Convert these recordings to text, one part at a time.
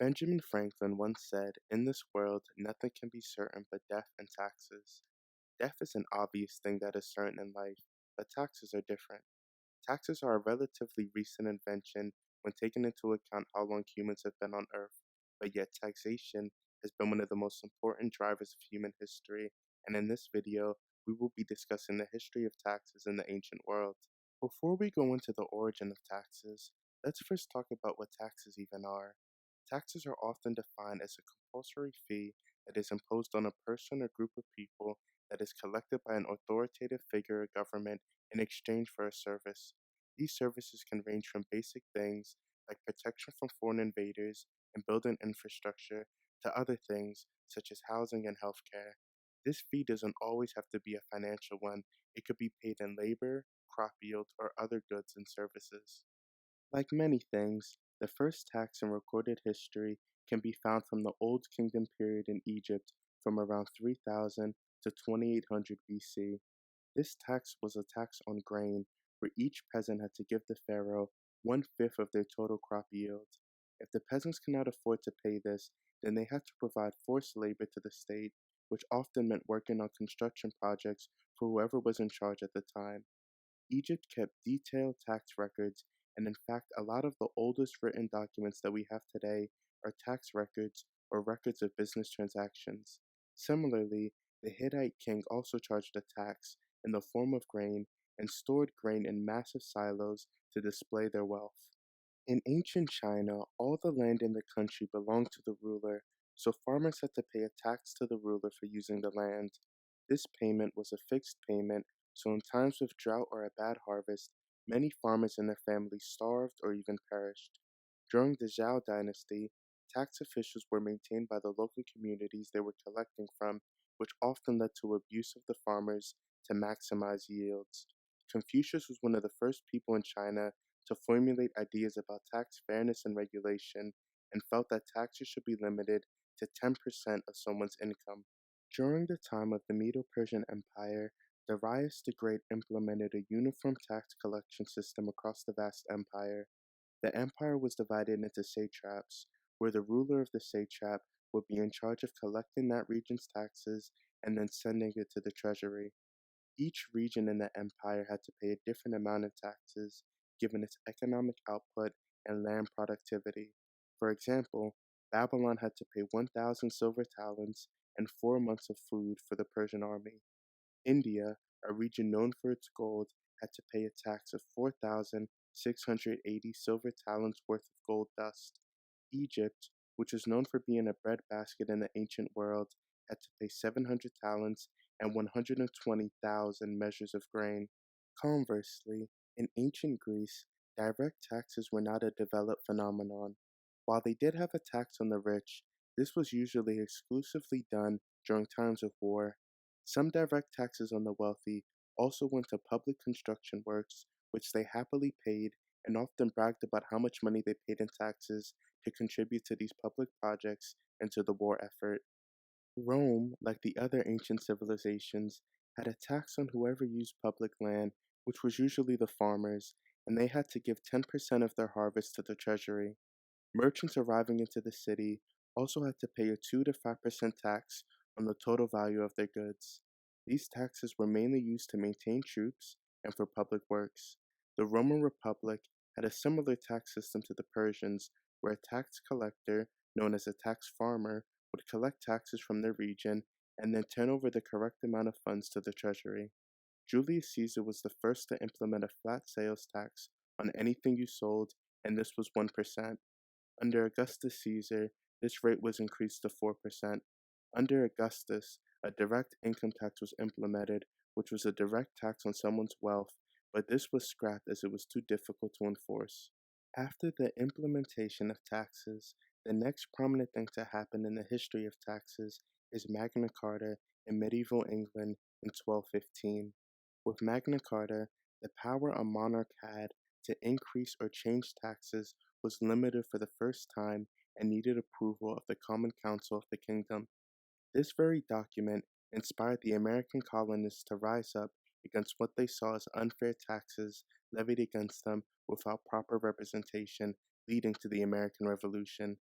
Benjamin Franklin once said, "In this world, nothing can be certain but death and taxes." Death is an obvious thing that is certain in life, but taxes are different. Taxes are a relatively recent invention when taking into account how long humans have been on Earth, but yet taxation has been one of the most important drivers of human history, and in this video, we will be discussing the history of taxes in the ancient world. Before we go into the origin of taxes, let's first talk about what taxes even are. Taxes are often defined as a compulsory fee that is imposed on a person or group of people that is collected by an authoritative figure or government in exchange for a service. These services can range from basic things like protection from foreign invaders and building infrastructure to other things such as housing and healthcare. This fee doesn't always have to be a financial one, it could be paid in labor, crop yield, or other goods and services. Like many things, the first tax in recorded history can be found from the Old Kingdom period in Egypt from around 3000 to 2800 BC. This tax was a tax on grain, where each peasant had to give the pharaoh one-fifth of their total crop yield. If the peasants could not afford to pay this, then they had to provide forced labor to the state, which often meant working on construction projects for whoever was in charge at the time. Egypt kept detailed tax records, and in fact, a lot of the oldest written documents that we have today are tax records or records of business transactions. Similarly, the Hittite king also charged a tax in the form of grain and stored grain in massive silos to display their wealth. In ancient China, all the land in the country belonged to the ruler, so farmers had to pay a tax to the ruler for using the land. This payment was a fixed payment, so in times of drought or a bad harvest, many farmers and their families starved or even perished. During the Zhou dynasty, tax officials were maintained by the local communities they were collecting from, which often led to abuse of the farmers to maximize yields. Confucius was one of the first people in China to formulate ideas about tax fairness and regulation, and felt that taxes should be limited to 10% of someone's income. During the time of the Medo-Persian Empire, Darius the Great implemented a uniform tax collection system across the vast empire. The empire was divided into satraps, where the ruler of the satrap would be in charge of collecting that region's taxes and then sending it to the treasury. Each region in the empire had to pay a different amount of taxes, given its economic output and land productivity. For example, Babylon had to pay 1,000 silver talents and 4 months of food for the Persian army. India, a region known for its gold, had to pay a tax of 4,680 silver talents worth of gold dust. Egypt, which was known for being a breadbasket in the ancient world, had to pay 700 talents and 120,000 measures of grain. Conversely, in ancient Greece, direct taxes were not a developed phenomenon. While they did have a tax on the rich, this was usually exclusively done during times of war. Some direct taxes on the wealthy also went to public construction works, which they happily paid and often bragged about how much money they paid in taxes to contribute to these public projects and to the war effort. Rome, like the other ancient civilizations, had a tax on whoever used public land, which was usually the farmers, and they had to give 10% of their harvest to the treasury. Merchants arriving into the city also had to pay a 2 to 5% tax on the total value of their goods. These taxes were mainly used to maintain troops and for public works. The Roman Republic had a similar tax system to the Persians, where a tax collector, known as a tax farmer, would collect taxes from their region and then turn over the correct amount of funds to the treasury. Julius Caesar was the first to implement a flat sales tax on anything you sold, and this was 1%. Under Augustus Caesar, this rate was increased to 4%. Under Augustus, a direct income tax was implemented, which was a direct tax on someone's wealth, but this was scrapped as it was too difficult to enforce. After the implementation of taxes, the next prominent thing to happen in the history of taxes is Magna Carta in medieval England in 1215. With Magna Carta, the power a monarch had to increase or change taxes was limited for the first time and needed approval of the Common Council of the kingdom. This very document inspired the American colonists to rise up against what they saw as unfair taxes levied against them without proper representation, leading to the American Revolution.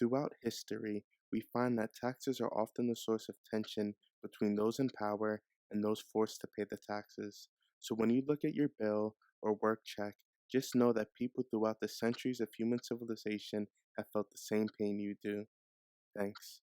Throughout history, we find that taxes are often the source of tension between those in power and those forced to pay the taxes. So when you look at your bill or work check, just know that people throughout the centuries of human civilization have felt the same pain you do. Thanks.